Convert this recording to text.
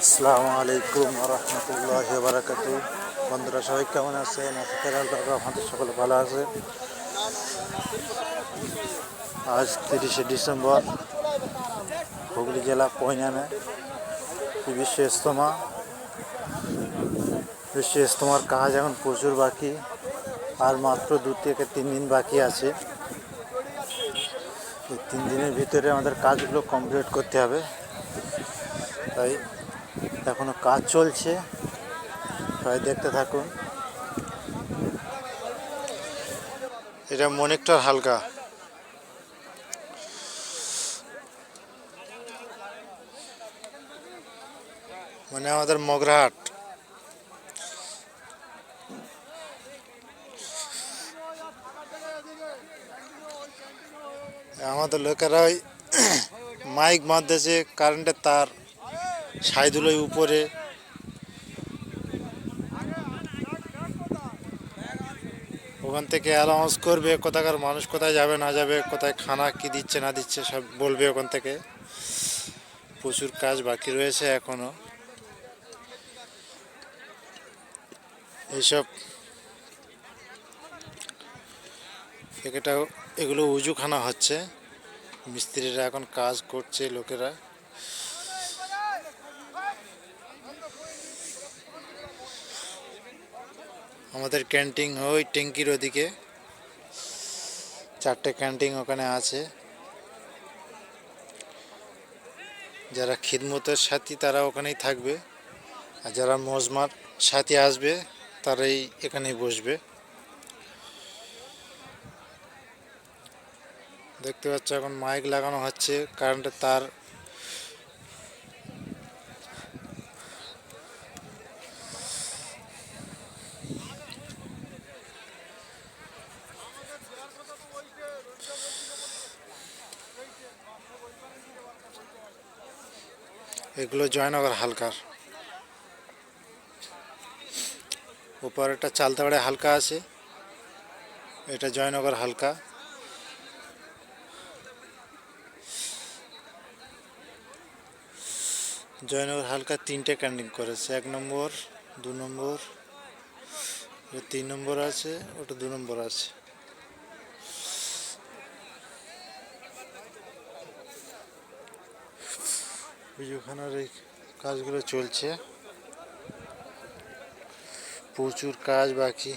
আসসালামু আলাইকুম রহমতুল্লাহ বারাকাতু। বন্ধুরা সবাই কেমন আছেন? আশা করি আল্লাহ আমাদের সকলে ভালো আছে। আজ 30শে ডিসেম্বর, হুগলি জেলা পৈনানে বিশ্ব ইজতেমার কাজ এখন প্রচুর বাকি, আর মাত্র 2 থেকে 3 দিন বাকি আছে। এই 3 দিনের ভিতরে আমাদের কাজগুলো কমপ্লিট করতে হবে, তাই এখনো কাজ চলছে। সবাই দেখতে থাকুন। এটা মনিটর হালকা, মানে আমাদের মগরাহাট। আমাদের লোকেরা ওই মাইক বাঁধতেছে, কারেন্টের তার সাইদুলোই উপরে। ওখান থেকে অ্যানাউন্স করবে কোথাকার মানুষ কোথায় যাবে না যাবে, কোথায় খানা কি দিচ্ছে না দিচ্ছে সব বলবে ওখান থেকে। প্রচুর কাজ বাকি রয়েছে এখনো। এইসব এগুলো উজুখানা হচ্ছে, মিস্ত্রিরা এখন কাজ করছে লোকেরা। আমাদের ক্যান্টিন ওই ট্যাঙ্কির ওদিকে 4টে ক্যান্টিন ওখানে আছে। যারা খিদমতের সাথী তারা ওখানেই থাকবে, আর যারা মজমার সাথী আসবে তারাই এখানেই বসবে। দেখতে পাচ্ছ এখন মাইক লাগানো হচ্ছে, কারেন্টের তার এগুলো জয়নগর হালকার উপর একটা চালতাবাড়ি হালকা আছে, এটা জয়নগর হালকা। জয়নগর হালকা 3টে ক্যান্টিন করেছে, 1 নম্বর 2 নম্বর 3 নম্বর আছে, ওটা 2 নম্বর আছে। ওখানের এই কাজগুলো চলছে, প্রচুর কাজ বাকি।